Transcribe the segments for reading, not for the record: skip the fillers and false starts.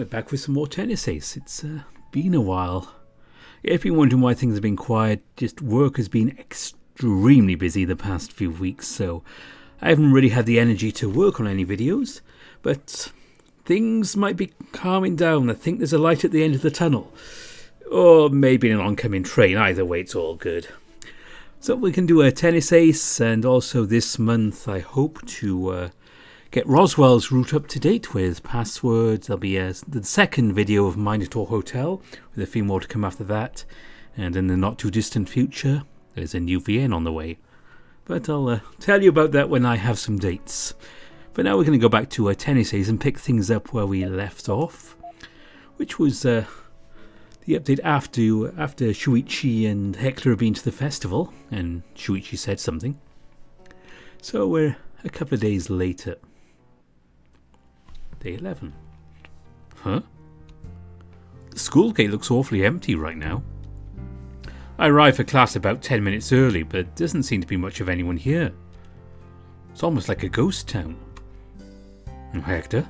we're back with some more tennis ace. It's been a while. If you've been wondering why things have been quiet, just work has been extremely busy the past few weeks, so I haven't really had the energy to work on any videos, but things might be calming down. I think there's a light at the end of the tunnel, or maybe an oncoming train. Either way, it's all good. So we can do a tennis ace, and also this month I hope to get Roswell's route up to date with passwords. There'll be the second video of Minotaur Hotel, with a few more to come after that. And in the not too distant future, there's a new VN on the way. But I'll tell you about that when I have some dates. For now, we're going to go back to tennis ace and pick things up where we left off, which was the update after Shuichi and Hector have been to the festival, and Shuichi said something. So we're a couple of days later. Day 11. Huh? The school gate looks awfully empty right now. I arrived for class about 10 minutes early, but there doesn't seem to be much of anyone here. It's almost like a ghost town. Hector?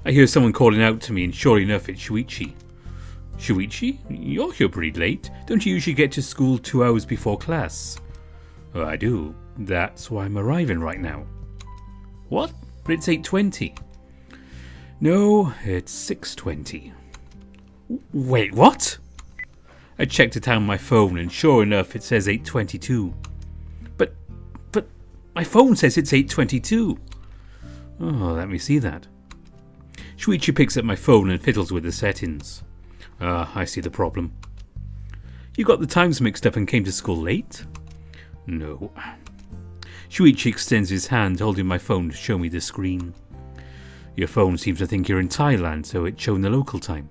I hear someone calling out to me, and sure enough, it's Shuichi. Shuichi? You're here pretty late. Don't you usually get to school 2 hours before class? Oh, I do. That's why I'm arriving right now. What? But it's 8:20. No, it's 6:20. Wait, what? I checked it on my phone, and sure enough, it says 8:22. But my phone says it's 8:22. Oh, let me see that. Shuichi picks up my phone and fiddles with the settings. I see the problem. You got the times mixed up and came to school late? No. Shuichi extends his hand, holding my phone to show me the screen. Your phone seems to think you're in Thailand, so it's showing the local time.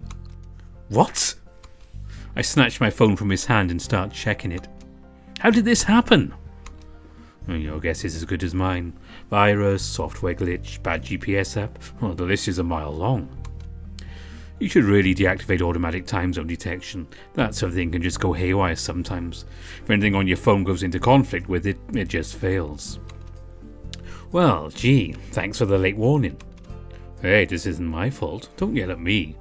What? I snatch my phone from his hand and start checking it. How did this happen? Your guess is as good as mine. Virus, software glitch, bad GPS app. Oh, the list is a mile long. You should really deactivate automatic time zone detection. That sort of thing can just go haywire sometimes. If anything on your phone goes into conflict with it, it just fails. Well, gee, thanks for the late warning. Hey, this isn't my fault. Don't yell at me.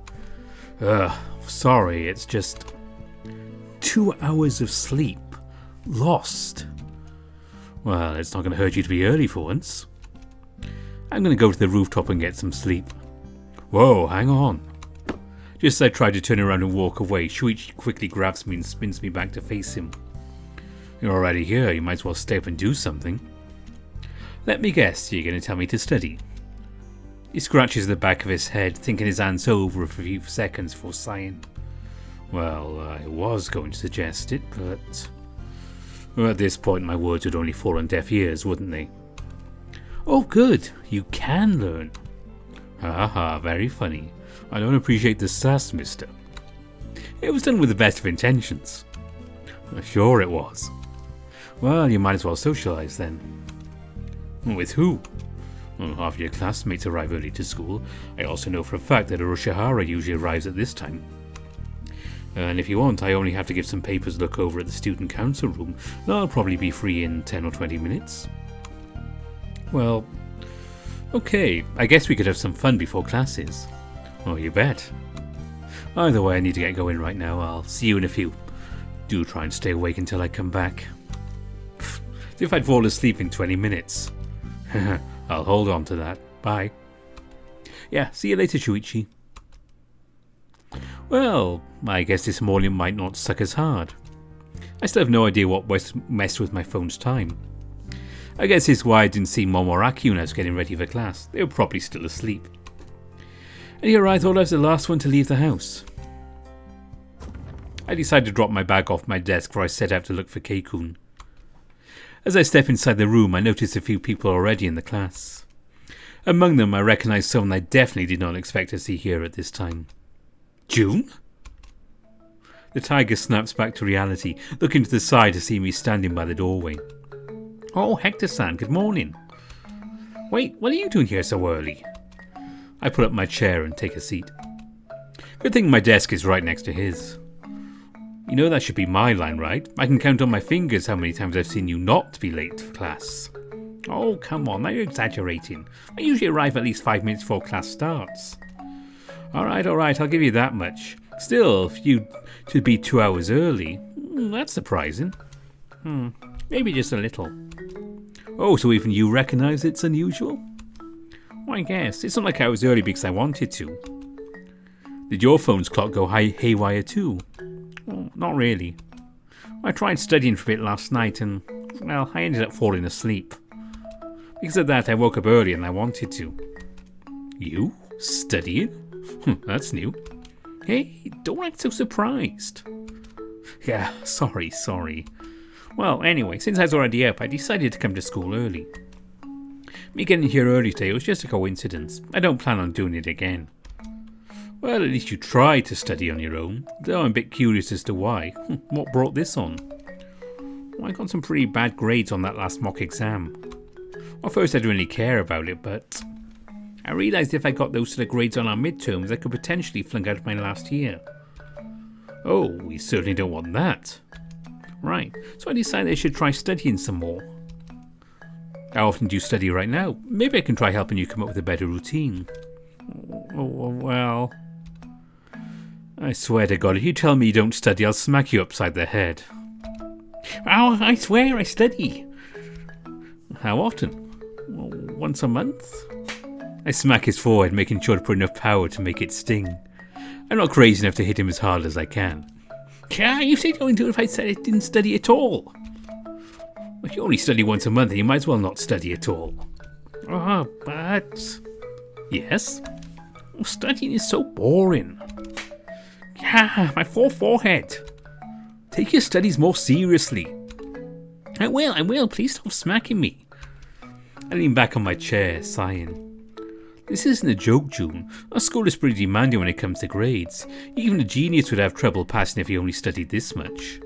Sorry, it's just 2 hours of sleep. Lost. Well, it's not going to hurt you to be early for once. I'm going to go to the rooftop and get some sleep. Whoa, hang on. Just as I try to turn around and walk away, Shuichi quickly grabs me and spins me back to face him. You're already here, you might as well stay up and do something. Let me guess, you're going to tell me to study. He scratches the back of his head, thinking his answer over for a few seconds before sighing. Well, I was going to suggest it, but... Well, at this point my words would only fall on deaf ears, wouldn't they? Oh good, you can learn. Haha, very funny. I don't appreciate the sass, mister. It was done with the best of intentions. Sure it was. Well, you might as well socialise then. With who? Well, half of your classmates arrive early to school. I also know for a fact that Oroshihara usually arrives at this time. And if you want, I only have to give some papers a look over at the student council room. I'll probably be free in 10 or 20 minutes. Well, okay, I guess we could have some fun before classes. Oh, you bet. Either way, I need to get going right now. I'll see you in a few. Do try and stay awake until I come back. As if I'd fall asleep in 20 minutes. I'll hold on to that. Bye. Yeah, see you later, Shuichi. Well, I guess this morning might not suck as hard. I still have no idea what messed with my phone's time. I guess it's why I didn't see Mom or Aki when I was getting ready for class. They were probably still asleep. And here I thought I was the last one to leave the house. I decided to drop my bag off my desk before I set out to look for Keikun. As I step inside the room, I notice a few people already in the class. Among them, I recognise someone I definitely did not expect to see here at this time. June? The tiger snaps back to reality, looking to the side to see me standing by the doorway. Oh, Hector-san, good morning. Wait, what are you doing here so early? I pull up my chair and take a seat. Good thing my desk is right next to his. You know that should be my line, right? I can count on my fingers how many times I've seen you not be late for class. Oh, come on, now you're exaggerating. I usually arrive at least 5 minutes before class starts. Alright, I'll give you that much. Still, for you to be 2 hours early, that's surprising. Maybe just a little. Oh, so even you recognise it's unusual? Well, I guess. It's not like I was early because I wanted to. Did your phone's clock go haywire too? Well, not really. I tried studying for a bit last night and, well, I ended up falling asleep. Because of that, I woke up early and I wanted to. You? Studying? That's new. Hey, don't act so surprised. Yeah, sorry. Well, anyway, since I was already up, I decided to come to school early. Me getting here early today was just a coincidence. I don't plan on doing it again. Well, at least you tried to study on your own, though I'm a bit curious as to why. What brought this on? Well, I got some pretty bad grades on that last mock exam. Well, first I didn't really care about it, but I realised if I got those sort of grades on our midterms, I could potentially flunk out of my last year. Oh, we certainly don't want that. Right, so I decided I should try studying some more. How often do you study right now? Maybe I can try helping you come up with a better routine. Oh, well, I swear to God, if you tell me you don't study, I'll smack you upside the head. Oh, I swear I study. How often? Once a month? I smack his forehead, making sure to put enough power to make it sting. I'm not crazy enough to hit him as hard as I can. Yeah, you said you only do it if I said I didn't study at all. If you only study once a month, then you might as well not study at all. Oh, but... Yes? Studying is so boring. Yeah, my forehead. Take your studies more seriously. I will. Please stop smacking me. I lean back on my chair, sighing. This isn't a joke, June. Our school is pretty demanding when it comes to grades. Even a genius would have trouble passing if he only studied this much.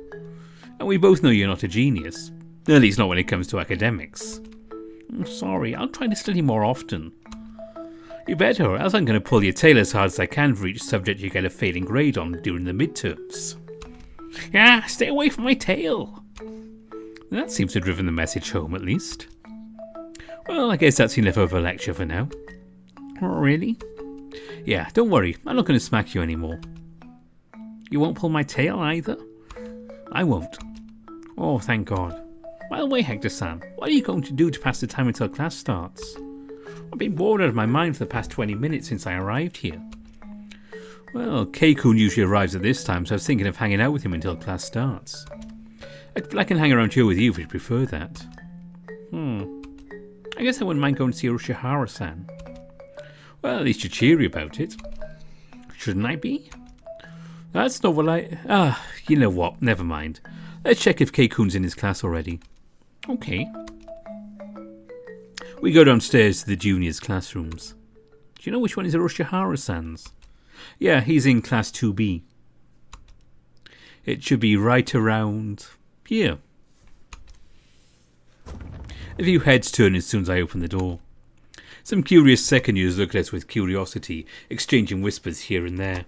And we both know you're not a genius. At least not when it comes to academics. I'm sorry, I'll try to study more often. You better, else I'm going to pull your tail as hard as I can for each subject you get a failing grade on during the midterms. Yeah, stay away from my tail. That seems to have driven the message home at least. Well, I guess that's enough of a lecture for now. Really? Yeah, don't worry, I'm not going to smack you anymore. You won't pull my tail either? I won't. Oh, thank God. By the way, Hector-san, what are you going to do to pass the time until class starts? I've been bored out of my mind for the past 20 minutes since I arrived here. Well, Kei-kun usually arrives at this time, so I was thinking of hanging out with him until class starts. I can hang around here with you if you prefer that. I guess I wouldn't mind going to see Urushihara-san. Well, at least you're cheery about it. Shouldn't I be? That's not what you know what, never mind. Let's check if Kei-kun's in his class already. Okay. We go downstairs to the juniors' classrooms. Do you know which one is Urushihara-san's? Yeah, he's in class 2B. It should be right around here. A few heads turn as soon as I open the door. Some curious second years look at us with curiosity, exchanging whispers here and there.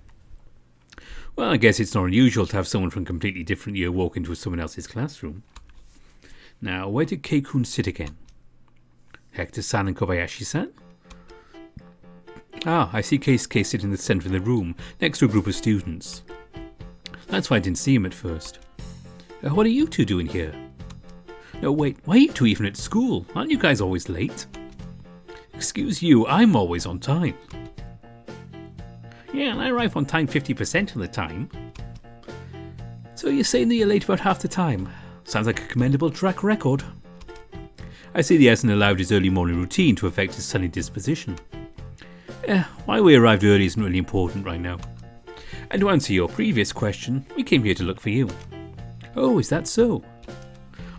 Well, I guess it's not unusual to have someone from a completely different year walk into someone else's classroom. Now, where did Kei-kun sit again? Hector-san and Kobayashi-san? Ah, I see Keisuke sitting in the centre of the room, next to a group of students. That's why I didn't see him at first. What are you two doing here? No, wait, why are you two even at school? Aren't you guys always late? Excuse you, I'm always on time. Yeah, and I arrive on time 50% of the time. So you're saying that you're late about half the time? Sounds like a commendable track record. I see he hasn't allowed his early morning routine to affect his sunny disposition. Why we arrived early isn't really important right now. And to answer your previous question, we came here to look for you. Oh, is that so?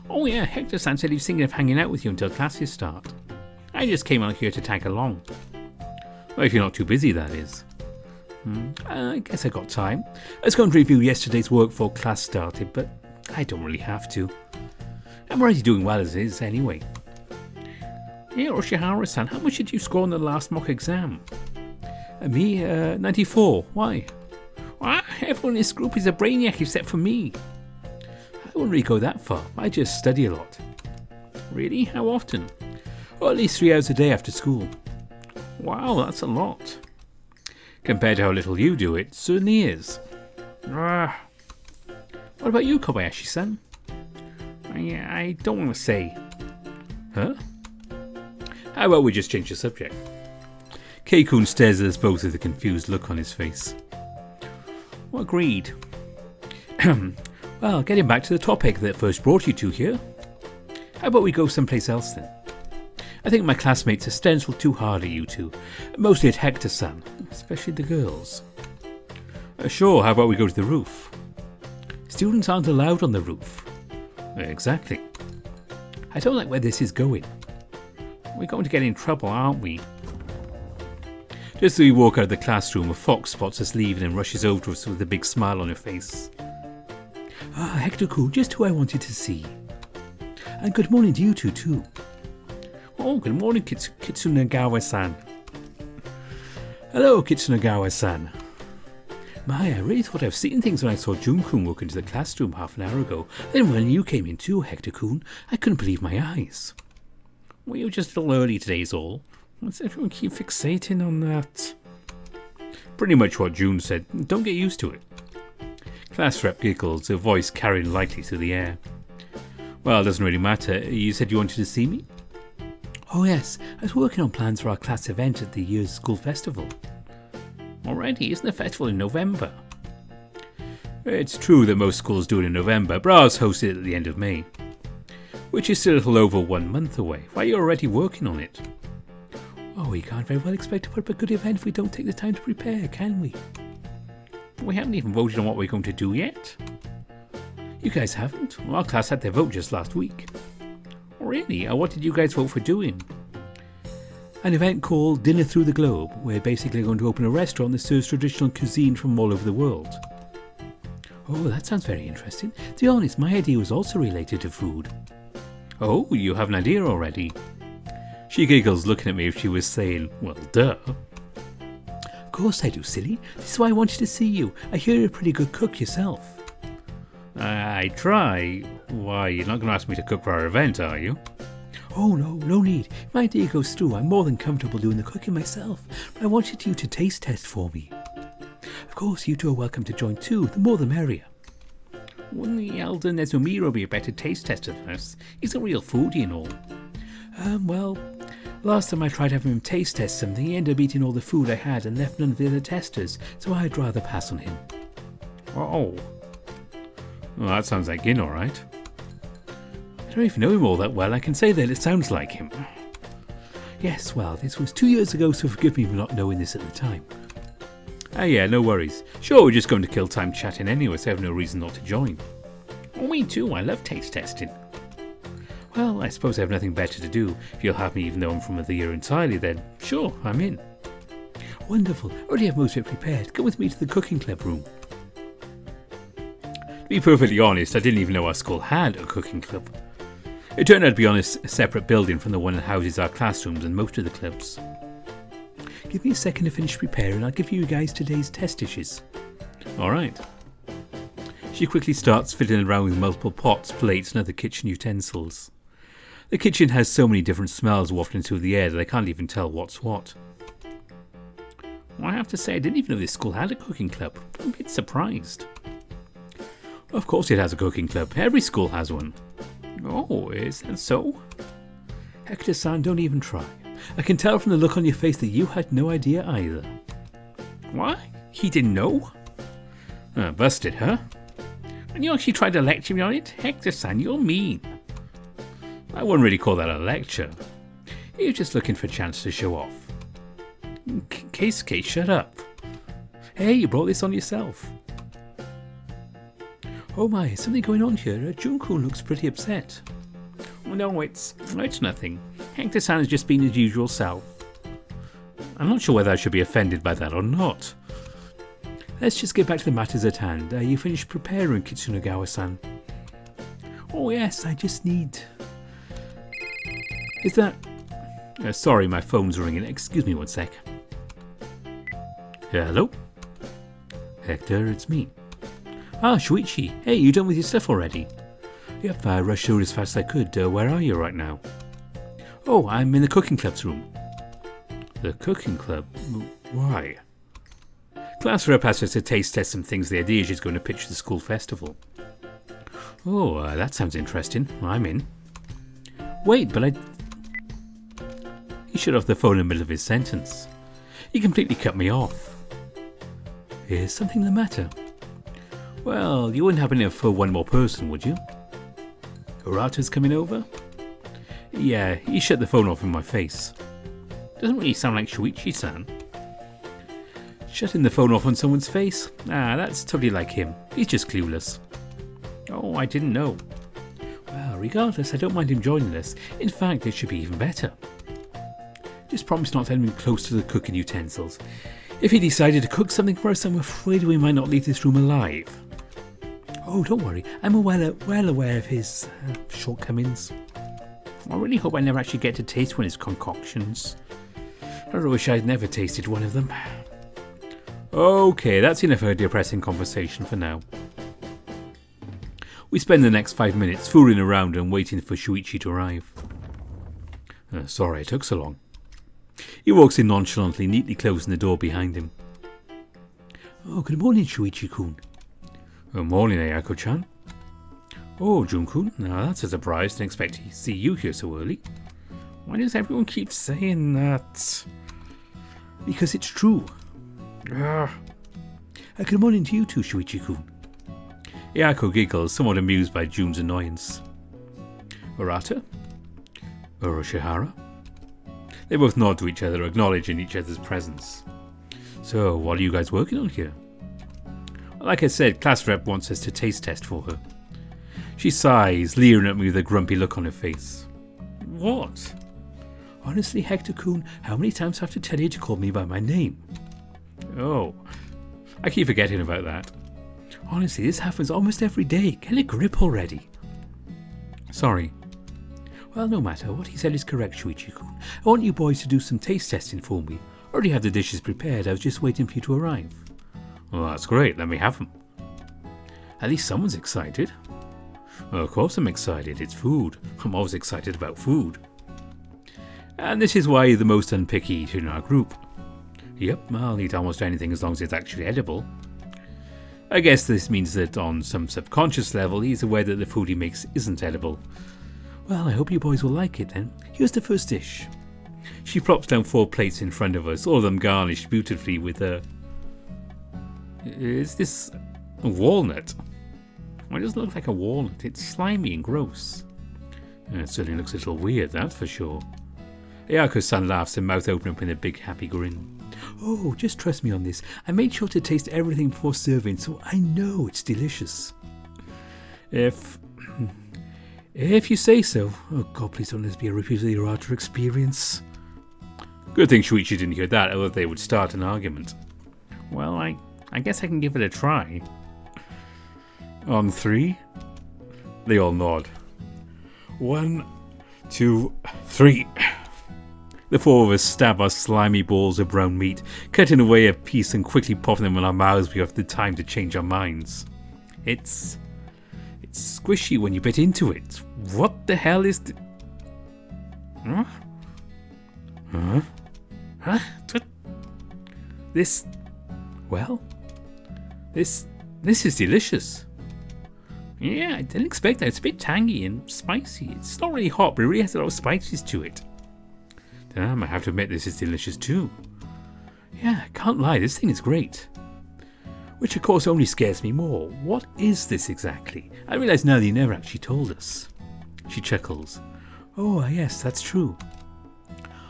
Oh yeah, Hector-san said he's thinking of hanging out with you until classes start. I just came out here to tag along. Well, if you're not too busy, that is. I guess I got time. I was going to review yesterday's work before class started, but I don't really have to. I'm already doing well as is, anyway. Hey, Urushihara-san, how much did you score on the last mock exam? Me, 94. Why? Well, everyone in this group is a brainiac except for me. I wouldn't really go that far. I just study a lot. Really? How often? Well, at least 3 hours a day after school. Wow, that's a lot. Compared to how little you do, it certainly is. What about you, Kobayashi-san? I don't want to say. Huh? How about we just change the subject? Keikun stares at us both with a confused look on his face. Well, agreed. Well, getting back to the topic that first brought you two here. How about we go someplace else then? I think my classmates are stenciled too hard at you two, mostly at Hector-san, especially the girls. Sure, how about we go to the roof? Students aren't allowed on the roof. Exactly. I don't like where this is going. We're going to get in trouble, aren't we? Just as we walk out of the classroom, a fox spots us leaving and rushes over to us with a big smile on her face. Ah, Hector-kun, just who I wanted to see. And good morning to you two too. Oh, good morning, Kitsunagawa-san. Hello, Kitsunagawa-san. My, I really thought I've seen things when I saw Jun-kun walk into the classroom half an hour ago. Then when you came in too, Hector-kun, I couldn't believe my eyes. Well, you were just a little early today is all. What's everyone keep fixating on that? Pretty much what June said. Don't get used to it. Class rep giggles, her voice carrying lightly through the air. Well, it doesn't really matter. You said you wanted to see me? Oh yes, I was working on plans for our class event at the year's school festival. Already? Isn't the festival in November? It's true that most schools do it in November, but ours hosted it at the end of May. Which is still a little over 1 month away. Why are you already working on it? Oh, we can't very well expect to put up a good event if we don't take the time to prepare, can we? We haven't even voted on what we're going to do yet. You guys haven't? Well, our class had their vote just last week. Really? What did you guys vote for doing? An event called Dinner Through the Globe. We're basically going to open a restaurant that serves traditional cuisine from all over the world. Oh, that sounds very interesting. To be honest, my idea was also related to food. Oh, you have an idea already? She giggles, looking at me as if she was saying, well, duh. Of course I do, silly. This is why I wanted to see you. I hear you're a pretty good cook yourself. I try. Why, you're not going to ask me to cook for our event, are you? Oh, no need. If my idea goes through, I'm more than comfortable doing the cooking myself. But I wanted you to taste test for me. Of course, you two are welcome to join too. The more the merrier. Wouldn't the elder Nezumiro be a better taste tester than us? He's a real foodie and all. Well, last time I tried having him taste test something, he ended up eating all the food I had and left none of the other testers, so I'd rather pass on him. Oh. Well, that sounds like Gin, alright. I don't even know him all that well. I can say that it sounds like him. Yes, well, this was 2 years ago, so forgive me for not knowing this at the time. Yeah, no worries. Sure, we're just going to kill time chatting anyway, so I have no reason not to join. Oh, me too. I love taste testing. Well, I suppose I have nothing better to do. If you'll have me even though I'm from the year entirely, then sure, I'm in. Wonderful. I already have most of it prepared. Come with me to the cooking club room. To be perfectly honest, I didn't even know our school had a cooking club. It turned out to be on a separate building from the one that houses our classrooms and most of the clubs. Give me a second to finish preparing. I'll give you guys today's test dishes. Alright. She quickly starts fiddling around with multiple pots, plates and other kitchen utensils. The kitchen has so many different smells wafting through the air that I can't even tell what's what. Well, I have to say I didn't even know this school had a cooking club. I'm a bit surprised. Of course it has a cooking club. Every school has one. Oh, is that so? Hector-san, don't even try. I can tell from the look on your face that you had no idea either. What? He didn't know? Busted, huh? And you actually tried to lecture me on it? Hector-san, you're mean. I wouldn't really call that a lecture. You're just looking for a chance to show off. Keisuke, shut up. Hey, you brought this on yourself. Oh my, something going on here. Junko looks pretty upset. No, it's nothing. Hector-san has just been his usual self. I'm not sure whether I should be offended by that or not. Let's just get back to the matters at hand. You finished preparing, Kitsunagawa-san? Oh yes, I just need... Is that... sorry, my phone's ringing. Excuse me one sec. Hello? Hector, it's me. Ah, Shuichi. Hey, you done with your stuff already? Yep, I rushed through as fast as I could. Where are you right now? Oh, I'm in the cooking club's room. The cooking club? Why? Class rep asked us to taste test some things the idea she's going to pitch to the school festival. Oh, that sounds interesting. I'm in. Wait, but He shut off the phone in the middle of his sentence. He completely cut me off. Is something the matter? Well, you wouldn't happen to for one more person, would you? Urata's coming over? Yeah, he shut the phone off in my face. Doesn't really sound like Shuichi-san. Shutting the phone off on someone's face? That's totally like him. He's just clueless. Oh, I didn't know. Well, regardless, I don't mind him joining us. In fact, it should be even better. Just promise not to let him close to the cooking utensils. If he decided to cook something for us, I'm afraid we might not leave this room alive. Oh, don't worry. I'm well aware of his shortcomings. I really hope I never actually get to taste one of his concoctions. I wish I'd never tasted one of them. Okay, that's enough of a depressing conversation for now. We spend the next 5 minutes fooling around and waiting for Shuichi to arrive. Sorry it took so long. He walks in nonchalantly, neatly closing the door behind him. Oh, good morning, Shuichi-kun. Morning, Ayako-chan. Oh, Jun-kun, now that's a surprise. Didn't expect to see you here so early. Why does everyone keep saying that? Because it's true. Good morning to you too, Shuichi-kun. Ayako giggles, somewhat amused by Jun's annoyance. Urata? Uroshihara? They both nod to each other, acknowledging each other's presence. So, what are you guys working on here? Like I said, class rep wants us to taste test for her. She sighs, leering at me with a grumpy look on her face. What? Honestly, Hector-kun, how many times do I have to tell you to call me by my name? Oh, I keep forgetting about that. Honestly, this happens almost every day. Get a grip already. Sorry. Well, no matter. What he said is correct, Shuichi-kun. I want you boys to do some taste testing for me. I already have the dishes prepared. I was just waiting for you to arrive. Well, that's great. Let me have them. At least someone's excited. Well, of course I'm excited. It's food. I'm always excited about food. And this is why you're the most unpicky eater in our group. Yep, I'll eat almost anything as long as it's actually edible. I guess this means that on some subconscious level he's aware that the food he makes isn't edible. Well, I hope you boys will like it then. Here's the first dish. She plops down 4 plates in front of us, all of them garnished beautifully with a... Is this a walnut? Well, it doesn't look like a walnut. It's slimy and gross. It certainly looks a little weird, that's for sure. Ayako-san laughs, her mouth open up in a big happy grin. Oh, just trust me on this. I made sure to taste everything before serving, so I know it's delicious. If you say so. Oh God, please don't let this be a repeat of the Urata experience. Good thing Shuichi didn't hear that, or they would start an argument. Well, I guess I can give it a try. On 3? They all nod. 1, 2, 3. The 4 of us stab our slimy balls of brown meat, cutting away a piece and quickly popping them in our mouths before we have the time to change our minds. It's squishy when you bit into it. What the hell is Huh? Huh? Huh? This... Well... This is delicious. Yeah, I didn't expect that. It's a bit tangy and spicy. It's not really hot, but it really has a lot of spices to it. Damn, I have to admit this is delicious too. Yeah, I can't lie, this thing is great. Which of course only scares me more. What is this exactly? I realise now that you never actually told us. She chuckles. Oh, yes, that's true.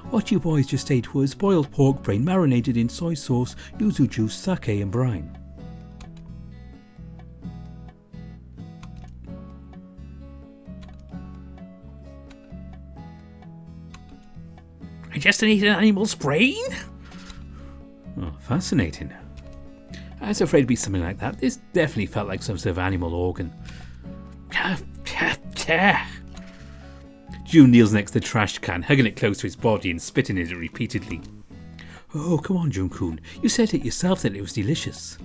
What you boys just ate was boiled pork brain marinated in soy sauce, yuzu juice, sake and brine. I just ate an animal's brain? Oh, fascinating. I was afraid it'd be something like that. This definitely felt like some sort of animal organ. June kneels next to the trash can, hugging it close to his body and spitting at it repeatedly. Oh, come on, Jun-kun. You said it yourself that it was delicious.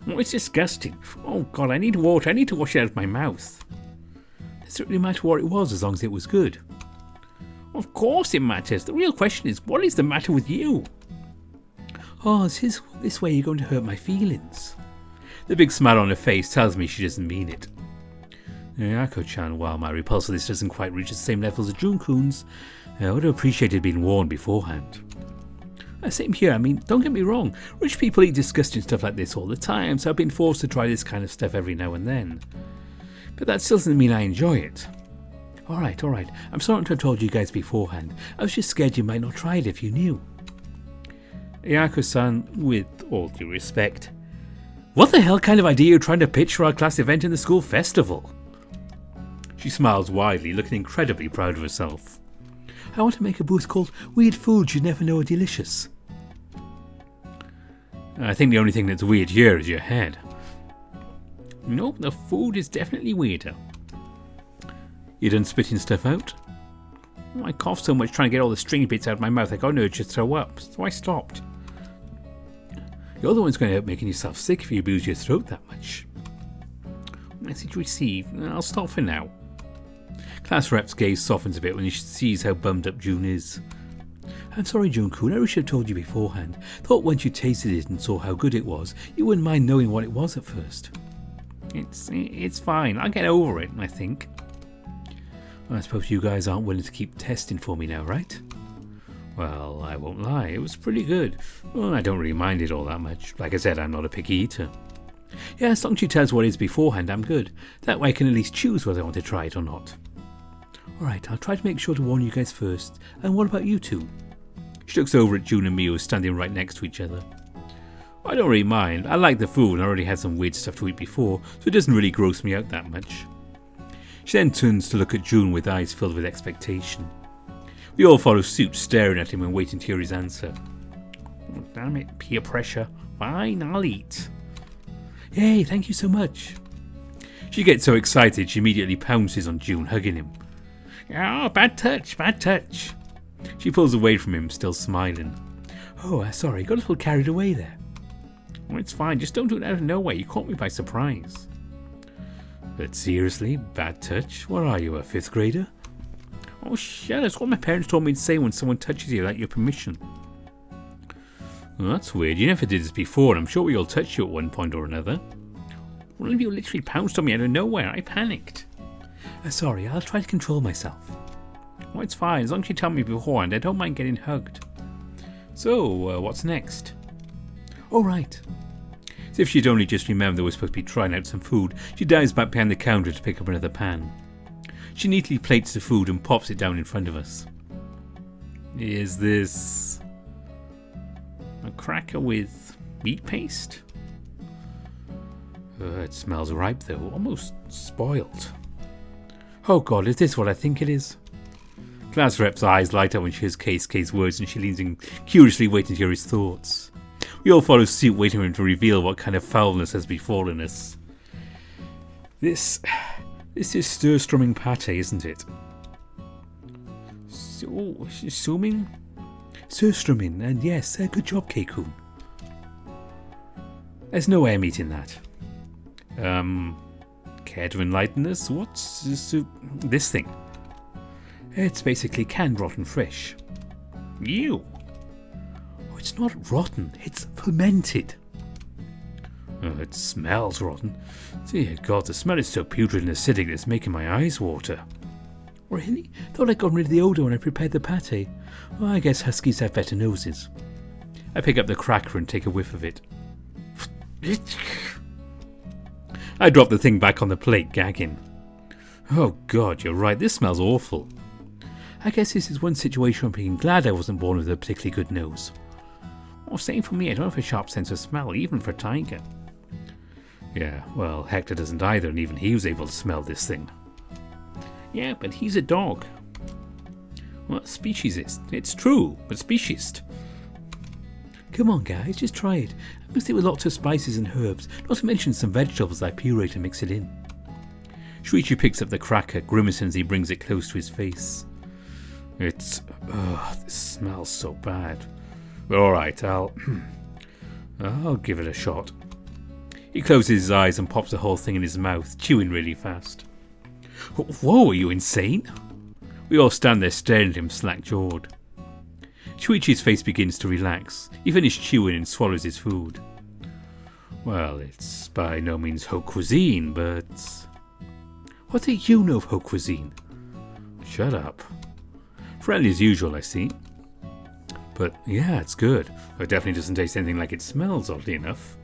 Oh, it's disgusting. Oh, God, I need water. I need to wash it out of my mouth. Does it really matter what it was as long as it was good? Of course it matters. The real question is, what is the matter with you? Oh, is this way you're going to hurt my feelings? The big smile on her face tells me she doesn't mean it. Ayako-chan, while my repulse for this doesn't quite reach the same levels as Jun-kun's, I would have appreciated being warned beforehand. Same here, I mean, don't get me wrong, rich people eat disgusting stuff like this all the time, so I've been forced to try this kind of stuff every now and then. But that still doesn't mean I enjoy it. Alright, I'm sorry to have told you guys beforehand. I was just scared you might not try it if you knew. Ayako-san, with all due respect, what the hell kind of idea are you trying to pitch for our class event in the school festival? She smiles widely, looking incredibly proud of herself. I want to make a booth called Weird Foods You Never Know Are Delicious. I think the only thing that's weird here is your head. Nope, the food is definitely weirder. You done spitting stuff out? I coughed so much trying to get all the stringy bits out of my mouth I got an urge to throw up, so I stopped. You're the one's going to end up making yourself sick if you abuse your throat that much. Message received. I'll stop for now. Class rep's gaze softens a bit when he sees how bummed up June is. I'm sorry, Jun-kun, I wish I'd told you beforehand. Thought once you tasted it and saw how good it was, you wouldn't mind knowing what it was at first. It's fine. I'll get over it, I think. Well, I suppose you guys aren't willing to keep testing for me now, right? Well, I won't lie, it was pretty good. Well, I don't really mind it all that much. Like I said, I'm not a picky eater. Yeah, as long as you tell us what it is beforehand, I'm good. That way I can at least choose whether I want to try it or not. Alright, I'll try to make sure to warn you guys first. And what about you two? She looks over at June and Mio standing right next to each other. I don't really mind. I like the food and I already had some weird stuff to eat before, so it doesn't really gross me out that much. She then turns to look at June with eyes filled with expectation. We all follow suit, staring at him and waiting to hear his answer. Oh, damn it, peer pressure. Fine, I'll eat. Yay, thank you so much. She gets so excited she immediately pounces on June, hugging him. Oh, bad touch, bad touch. She pulls away from him, still smiling. Oh, sorry, got a little carried away there. Oh, it's fine, just don't do it out of nowhere, you caught me by surprise. But seriously, bad touch? What are you, a 5th grader? Oh, shut up, that's what my parents told me to say when someone touches you without your permission. Well, that's weird, you never did this before, and I'm sure we all touched you at one point or another. One of you literally pounced on me out of nowhere, I panicked. Sorry, I'll try to control myself. Oh, it's fine, as long as you tell me beforehand, I don't mind getting hugged. So, what's next? Oh, right. As if she'd only just remembered they were supposed to be trying out some food, she dives back behind the counter to pick up another pan. She neatly plates the food and pops it down in front of us. Is this a cracker with meat paste? It smells ripe though, almost spoiled. Oh god, is this what I think it is? Class rep's eyes light up when she hears Keisuke's words and she leans in curiously waiting to hear his thoughts. We all follow suit waiting for him to reveal what kind of foulness has befallen us. This is stir-strumming pate, isn't it? Summing? Stir-strumming, and yes, good job, Keikun. There's no way I'm eating that. Care to enlighten us? What's this thing? It's basically canned rotten fish. Ew. Oh, it's not rotten, it's fermented. Oh, it smells rotten. Dear God, the smell is so putrid and acidic that it's making my eyes water. Really? Thought I'd gotten rid of the odour when I prepared the pate. Well, I guess huskies have better noses. I pick up the cracker and take a whiff of it. I drop the thing back on the plate, gagging. Oh God, you're right, this smells awful. I guess this is one situation where I'm being glad I wasn't born with a particularly good nose. Oh, same for me, I don't have a sharp sense of smell, even for a tiger. Yeah, well, Hector doesn't either, and even he was able to smell this thing. Yeah, but he's a dog. Well, speciesist. It's true, but speciesist. Come on, guys, just try it. I mixed it with lots of spices and herbs, not to mention some vegetables I puree to mix it in. Shuichi picks up the cracker, grimacing as he brings it close to his face. This smells so bad. But alright, I'll give it a shot. He closes his eyes and pops the whole thing in his mouth, chewing really fast. Whoa, are you insane? We all stand there staring at him slack-jawed. Shuichi's face begins to relax. He finishes chewing and swallows his food. Well, it's by no means haute cuisine, but... What do you know of haute cuisine? Shut up. Friendly as usual, I see. But yeah, it's good. It definitely doesn't taste anything like it smells, oddly enough.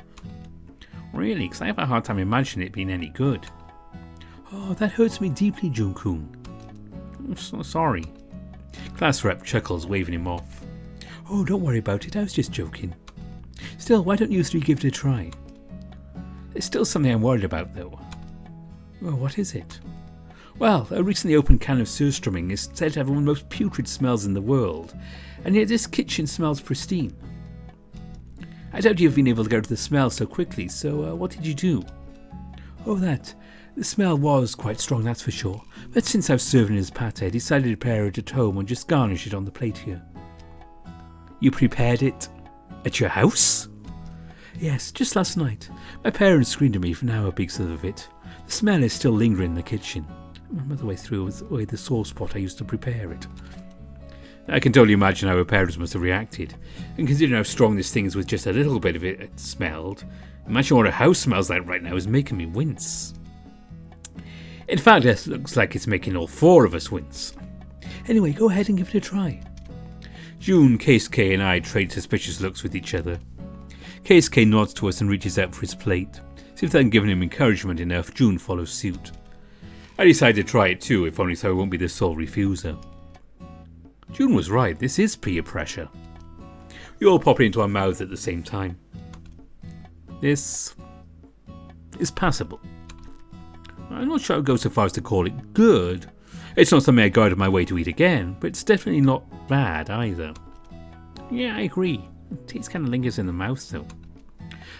Really? Because I have a hard time imagining it being any good. Oh, that hurts me deeply, Jun-kun. I'm so sorry. Class rep chuckles, waving him off. Oh, don't worry about it, I was just joking. Still, why don't you three give it a try? There's still something I'm worried about, though. Oh, what is it? Well, a recently opened can of surströmming is said to have one of the most putrid smells in the world, and yet this kitchen smells pristine. I doubt you've been able to get rid of the smell so quickly, so what did you do? Oh, that. The smell was quite strong, that's for sure, but since I was serving it as pate, I decided to prepare it at home and just garnish it on the plate here. You prepared it at your house? Yes, just last night. My parents screamed at me for an hour because of it. The smell is still lingering in the kitchen. I remember the way through with the sauce pot I used to prepare it. I can totally imagine how her parents must have reacted. And considering how strong this thing is with just a little bit of it smelled, imagine what a house smells like right now is making me wince. In fact, it looks like it's making all four of us wince. Anyway, go ahead and give it a try. June, Keisuke and I trade suspicious looks with each other. Keisuke nods to us and reaches out for his plate. See if that hadn't given him encouragement enough, June follows suit. I decided to try it too, if only so I won't be the sole refuser. June was right, this is peer pressure. We all pop it into our mouths at the same time. This is passable. I'm not sure I'd go so far as to call it good. It's not something I'd go out of my way to eat again, but it's definitely not bad either. Yeah, I agree. The taste kind of lingers in the mouth though.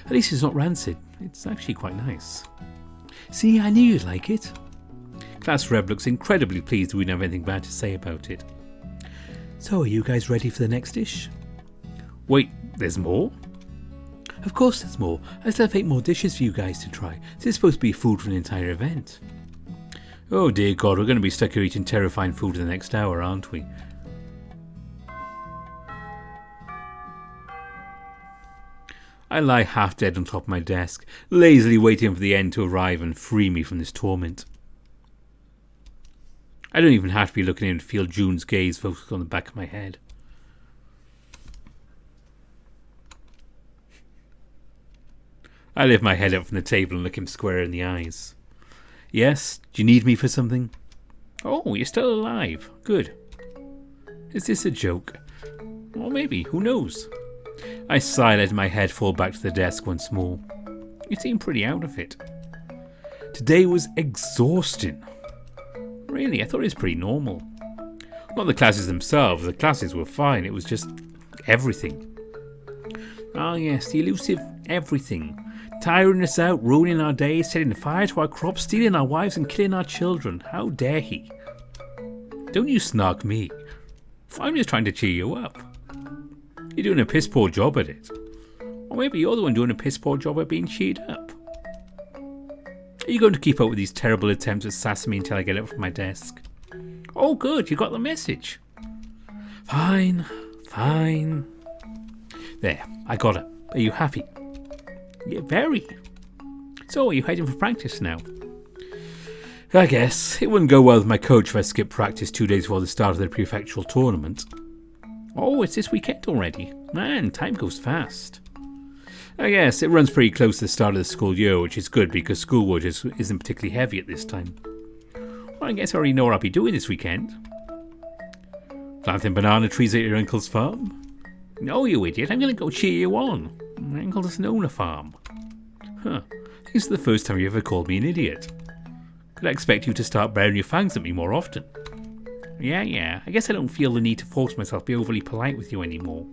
At least it's not rancid. It's actually quite nice. See, I knew you'd like it. Class Rep looks incredibly pleased we didn't have anything bad to say about it. So, are you guys ready for the next dish? Wait, there's more? Of course there's more. I still have 8 more dishes for you guys to try. This is supposed to be food for an entire event. Oh dear God, we're going to be stuck here eating terrifying food for the next hour, aren't we? I lie half dead on top of my desk, lazily waiting for the end to arrive and free me from this torment. I don't even have to be looking in to feel June's gaze focused on the back of my head. I lift my head up from the table and look him square in the eyes. Yes, do you need me for something? Oh, you're still alive. Good. Is this a joke? Or maybe, who knows? I sigh, letting my head fall back to the desk once more. You seem pretty out of it. Today was exhausting. Really, I thought it was pretty normal. Not the classes themselves, the classes were fine, it was just everything. Ah yes, the elusive everything. Tiring us out, ruining our days, setting fire to our crops, stealing our wives and killing our children. How dare he? Don't you snark me. I'm just trying to cheer you up. You're doing a piss poor job at it. Or maybe you're the one doing a piss poor job at being cheered up. Are you going to keep up with these terrible attempts at sassing me until I get up from my desk? Oh good, you got the message. Fine, fine. There, I got it. Are you happy? Yeah, very. So, are you heading for practice now? I guess. It wouldn't go well with my coach if I skipped practice 2 days before the start of the prefectural tournament. Oh, it's this weekend already. Man, time goes fast. I guess it runs pretty close to the start of the school year, which is good because schoolwork isn't particularly heavy at this time. Well, I guess I already know what I'll be doing this weekend. Planting banana trees at your uncle's farm? No, you idiot, I'm going to go cheer you on. My uncle doesn't own a farm. Huh, this is the first time you ever called me an idiot. Could I expect you to start bearing your fangs at me more often? Yeah, I guess I don't feel the need to force myself to be overly polite with you anymore.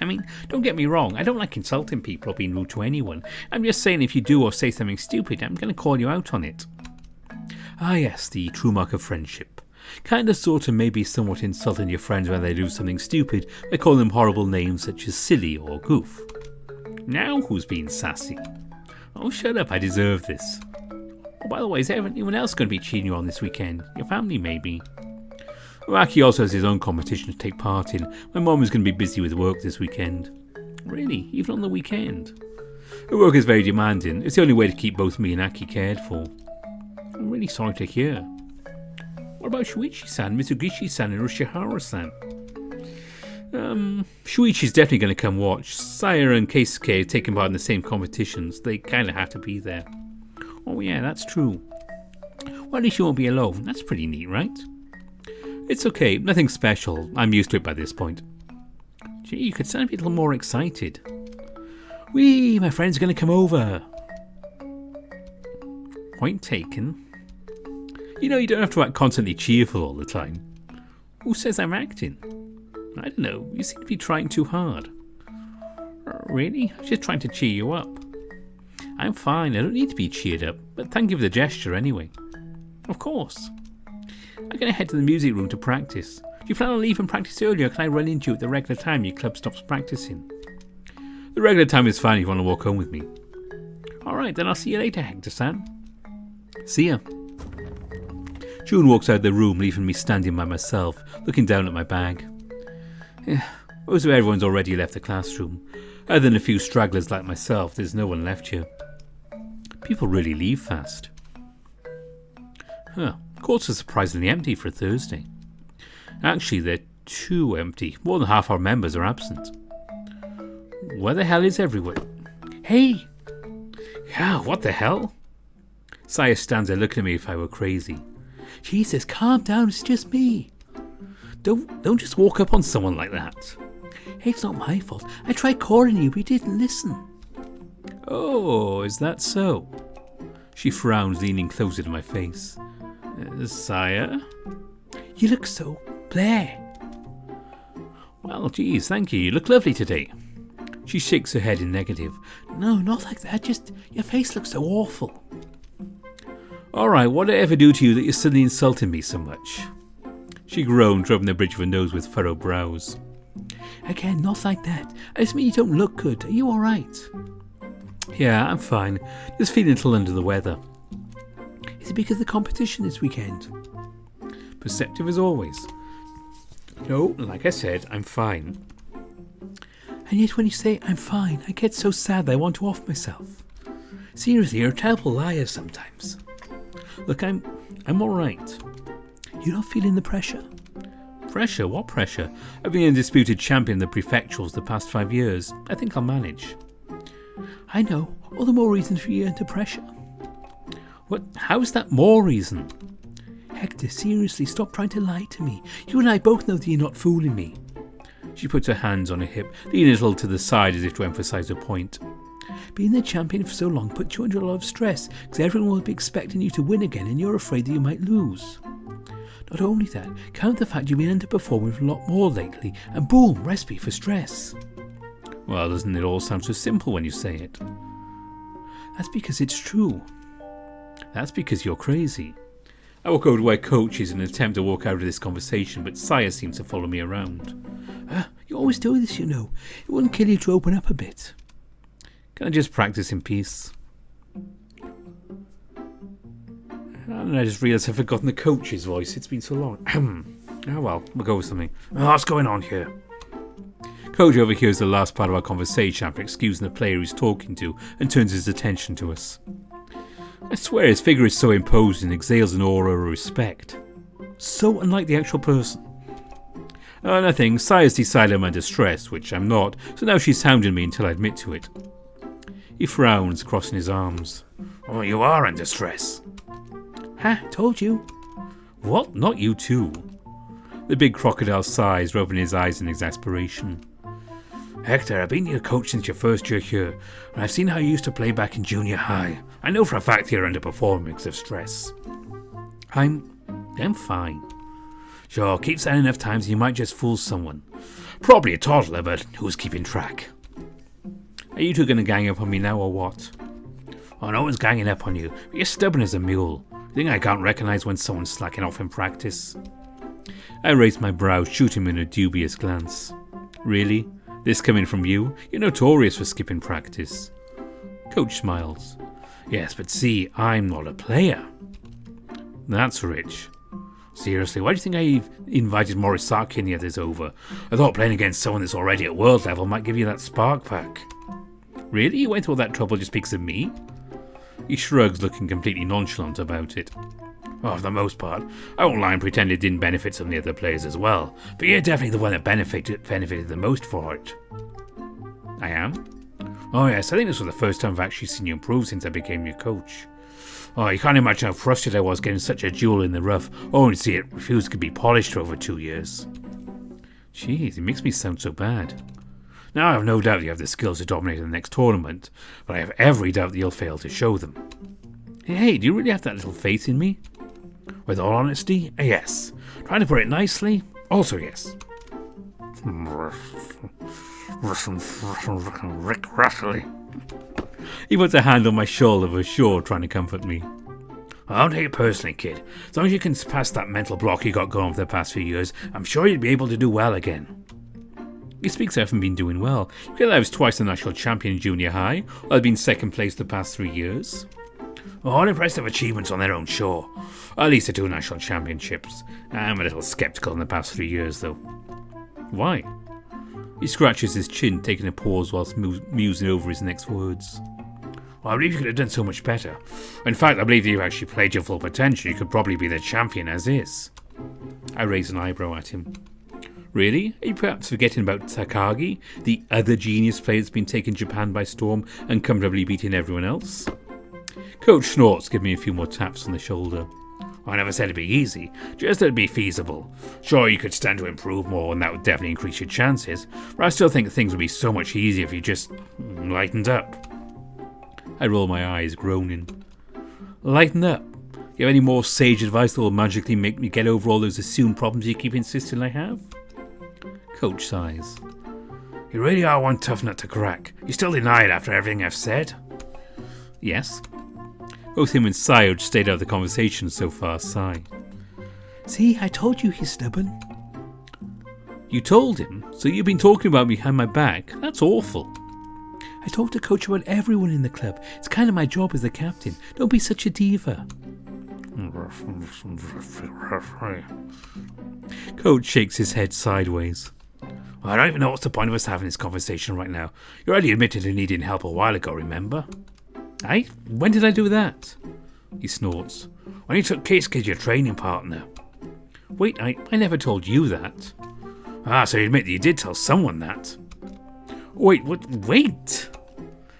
I mean, don't get me wrong, I don't like insulting people or being rude to anyone. I'm just saying if you do or say something stupid, I'm going to call you out on it. Ah yes, the true mark of friendship. Kinda sorta maybe somewhat insulting your friends when they do something stupid by calling them horrible names such as silly or goof. Now who's being sassy? Oh shut up, I deserve this. Oh by the way, is anyone else going to be cheating you on this weekend? Your family maybe? Aki also has his own competition to take part in. My mum is going to be busy with work this weekend. Really? Even on the weekend? Her work is very demanding. It's the only way to keep both me and Aki cared for. I'm really sorry to hear. What about Shuichi-san, Mitsugishi-san and Ushihara-san? Shuichi's definitely going to come watch. Saya and Keisuke are taking part in the same competitions. They kind of have to be there. Oh yeah, that's true. Well, at least you won't be alone. That's pretty neat, right? It's okay, nothing special. I'm used to it by this point. Gee, you could sound a little more excited. Whee, my friends are going to come over. Point taken. You know, you don't have to act constantly cheerful all the time. Who says I'm acting? I don't know, you seem to be trying too hard. Really? I'm just trying to cheer you up. I'm fine, I don't need to be cheered up, but thank you for the gesture anyway. Of course. I'm going to head to the music room to practice. Do you plan on leaving practice earlier, or can I run into you at the regular time your club stops practicing? The regular time is fine if you want to walk home with me. Alright, then I'll see you later, Hector-san. See ya. June walks out of the room, leaving me standing by myself, looking down at my bag. Most of everyone's already left the classroom. Other than a few stragglers like myself, there's no one left here. People really leave fast. Courts are surprisingly empty for a Thursday. Actually, they're too empty. More than half our members are absent. Where the hell is everyone? Hey! Yeah, what the hell? Saya stands there looking at me if I were crazy. Jesus, calm down, it's just me. Don't just walk up on someone like that. Hey, it's not my fault. I tried calling you, but you didn't listen. Oh, is that so? She frowns, leaning closer to my face. Saya? You look so bleh. Well, geez, thank you. You look lovely today. She shakes her head in negative. No, not like that. Just your face looks so awful. Alright, what did I ever do to you that you're suddenly insulting me so much? She groaned, rubbing the bridge of her nose with furrowed brows. Again, not like that. I just mean you don't look good. Are you alright? Yeah, I'm fine. Just feeling a little under the weather. Is it because of the competition this weekend? Perceptive as always. No, like I said, I'm fine. And yet when you say I'm fine, I get so sad that I want to off myself. Seriously, you're a terrible liar sometimes. Look, I'm alright. You're not feeling the pressure? Pressure? What pressure? I've been undisputed champion of the prefecturals the past 5 years. I think I'll manage. I know. All the more reason for you under pressure. What? How is that more reason? Hector, seriously, stop trying to lie to me. You and I both know that you're not fooling me. She puts her hands on her hip, leaning a little to the side as if to emphasise her point. Being the champion for so long put you under a lot of stress, because everyone will be expecting you to win again and you're afraid that you might lose. Not only that, count the fact you've been underperforming a lot more lately, and boom, recipe for stress. Well, doesn't it all sound so simple when you say it? That's because it's true. That's because you're crazy. I walk over to where Coach is in an attempt to walk out of this conversation, but Saya seems to follow me around. You always do this, you know. It wouldn't kill you to open up a bit. Can I just practice in peace? And I just realised I've forgotten the Coach's voice. It's been so long. Oh well, we'll go with something. What's going on here? Coach overhears the last part of our conversation after excusing the player he's talking to and turns his attention to us. I swear his figure is so imposing, exhales an aura of respect. So unlike the actual person. Nothing. Saya's decided I'm under stress, which I'm not, so now she's hounding me until I admit to it. He frowns, crossing his arms. Oh, you are under stress. Ha, told you. What? Not you too. The big crocodile sighs, rubbing his eyes in exasperation. Hector, I've been your coach since your first year here, and I've seen how you used to play back in junior high. I know for a fact you're underperforming because of stress. I'm fine. Sure, keep saying enough times and you might just fool someone. Probably a toddler, but who's keeping track? Are you two going to gang up on me now or what? Oh, no one's ganging up on you, but you're stubborn as a mule. You think I can't recognise when someone's slacking off in practice? I raise my brows, shooting him in a dubious glance. Really? This coming from you? You're notorious for skipping practice. Coach smiles. Yes, but see, I'm not a player. That's rich. Seriously, why do you think I invited Morisaki and the others over? I thought playing against someone that's already at world level might give you that spark back. Really? You went through all that trouble just because of me? He shrugs, looking completely nonchalant about it. Oh, for the most part. I won't lie and pretend it didn't benefit some of the other players as well, but you're definitely the one that benefited the most for it. I am? Oh yes, I think this was the first time I've actually seen you improve since I became your coach. Oh, you can't imagine how frustrated I was getting such a jewel in the rough, only to see it refuse to be polished for over 2 years. Jeez, it makes me sound so bad. Now I have no doubt you have the skills to dominate the next tournament, but I have every doubt that you'll fail to show them. Hey, do you really have that little faith in me? With all honesty, yes. Trying to put it nicely, also yes. Rick Rustley. He puts a hand on my shoulder for sure, trying to comfort me. I don't take it personally, kid. As long as you can pass that mental block you got going for the past few years, I'm sure you'd be able to do well again. He speaks of having been doing well. You feel I was twice the national champion in junior high, while I've been second place the past 3 years. All impressive achievements on their own, sure. At least the 2 national championships. I'm a little sceptical in the past 3 years, though. Why? He scratches his chin, taking a pause whilst musing over his next words. Well, I believe you could have done so much better. In fact, I believe that you've actually played your full potential. You could probably be the champion as is. I raise an eyebrow at him. Really? Are you perhaps forgetting about Takagi, the other genius player that's been taking Japan by storm and comfortably beating everyone else? Coach snorts, giving me a few more taps on the shoulder. I never said it'd be easy, just that it'd be feasible. Sure, you could stand to improve more and that would definitely increase your chances, but I still think things would be so much easier if you just lightened up. I roll my eyes, groaning. Lighten up? You have any more sage advice that will magically make me get over all those assumed problems you keep insisting I have? Coach sighs. You really are one tough nut to crack. You still deny it after everything I've said? Yes. Both him and Sayoj stayed out of the conversation so far, sigh. See, I told you he's stubborn. You told him? So you've been talking about me behind my back? That's awful. I talk to Coach about everyone in the club. It's kind of my job as the captain. Don't be such a diva. Coach shakes his head sideways. Well, I don't even know what's the point of us having this conversation right now. You already admitted to needing help a while ago, remember? When did I do that? He snorts. When you took Keisuke as your training partner. Wait, I never told you that. So you admit that you did tell someone that. Wait, what? Wait!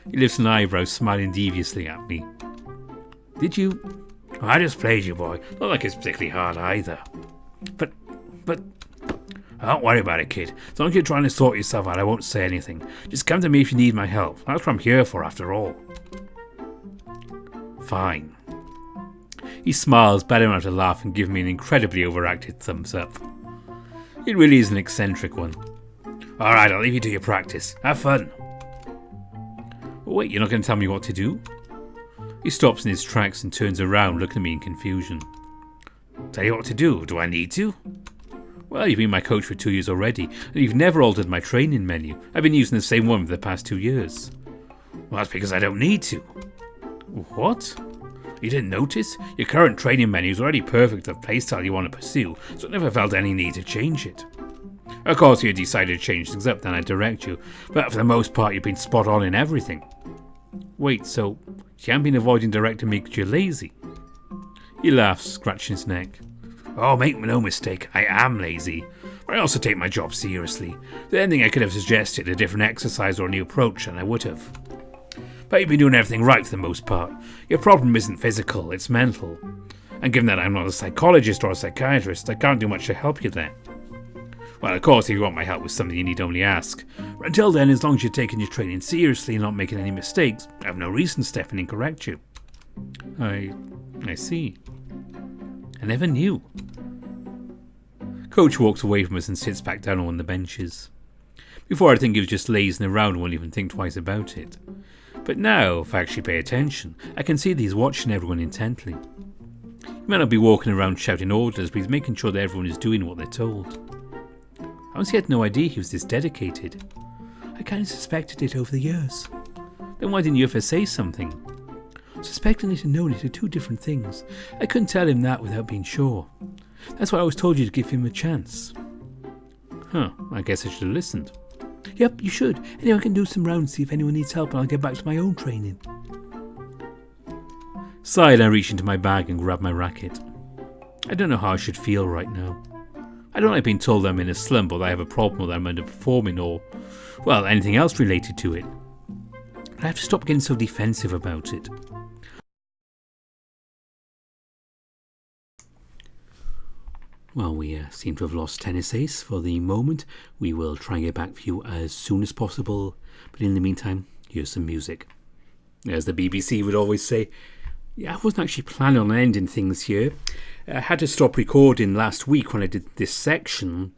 He lifts an eyebrow, smiling deviously at me. Did you? I just played you, boy. Not like it's particularly hard either. But... Don't worry about it, kid. As long as you're trying to sort yourself out, I won't say anything. Just come to me if you need my help. That's what I'm here for, after all. Fine. He smiles, battling out a laugh and giving me an incredibly overacted thumbs up. It really is an eccentric one. Alright, I'll leave you to your practice. Have fun. Wait, you're not going to tell me what to do? He stops in his tracks and turns around, looking at me in confusion. Tell you what to do? Do I need to? Well, you've been my coach for 2 years already, and you've never altered my training menu. I've been using the same one for the past 2 years. Well, that's because I don't need to. What? You didn't notice? Your current training menu is already perfect for the playstyle you want to pursue, so I never felt any need to change it. Of course, if you decided to change things up, then I'd direct you, but for the most part, you've been spot on in everything. Wait, so you haven't been avoiding directing me because you're lazy? He laughs, scratching his neck. Oh, make no mistake, I am lazy, but I also take my job seriously. The only thing I could have suggested a different exercise or a new approach, and I would have. But you've been doing everything right for the most part. Your problem isn't physical, it's mental. And given that I'm not a psychologist or a psychiatrist, I can't do much to help you there. Well, of course, if you want my help with something, you need only ask. But until then, as long as you're taking your training seriously and not making any mistakes, I have no reason to step in and correct you. I see. I never knew. Coach walks away from us and sits back down on one of the benches. Before, I think he was just lazing around and wouldn't even think twice about it. But now, if I actually pay attention, I can see that he's watching everyone intently. He may not be walking around shouting orders, but he's making sure that everyone is doing what they're told. I honestly had no idea he was this dedicated. I kind of suspected it over the years. Then why didn't you ever say something? Suspecting it and knowing it are two different things. I couldn't tell him that without being sure. That's why I always told you to give him a chance. Huh, I guess I should have listened. Yep, you should. Anyway, I can do some rounds, see if anyone needs help, and I'll get back to my own training. Sighed, I reached into my bag and grabbed my racket. I don't know how I should feel right now. I don't like being told I'm in a slump or that I have a problem or that I'm underperforming or, well, anything else related to it. But I have to stop getting so defensive about it. Well, we seem to have lost Tennis Ace for the moment. We will try and get back for you as soon as possible. But in the meantime, here's some music. As the BBC would always say, yeah, I wasn't actually planning on ending things here. I had to stop recording last week when I did this section.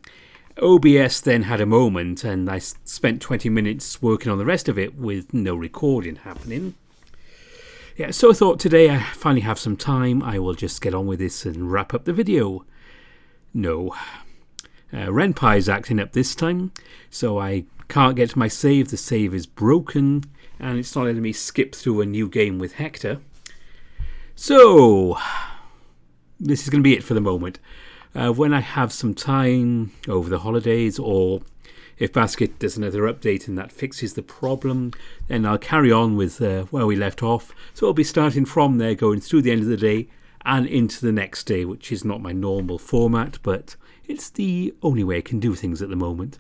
OBS then had a moment and I spent 20 minutes working on the rest of it with no recording happening. Yeah, so I thought today I finally have some time. I will just get on with this and wrap up the video. No. Renpai's acting up this time, so I can't get to my save. The save is broken and it's not letting me skip through a new game with Hector. So, this is going to be it for the moment. When I have some time over the holidays, or if Basket does another update and that fixes the problem, then I'll carry on with where we left off. So I'll be starting from there, going through the end of the day and into the next day, which is not my normal format, but it's the only way I can do things at the moment.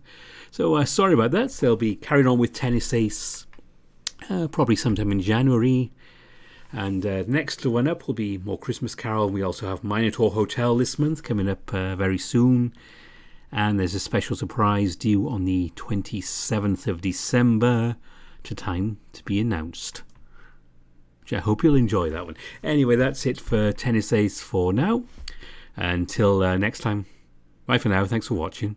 So sorry about that. So I'll be carrying on with Tennis Ace probably sometime in January. And next one up will be more Christmas Carol. We also have Minotaur Hotel this month coming up very soon. And there's a special surprise due on the 27th of December to time to be announced. Which I hope you'll enjoy that one. Anyway, that's it for Tennis Ace for now. Until next time. Bye for now. Thanks for watching.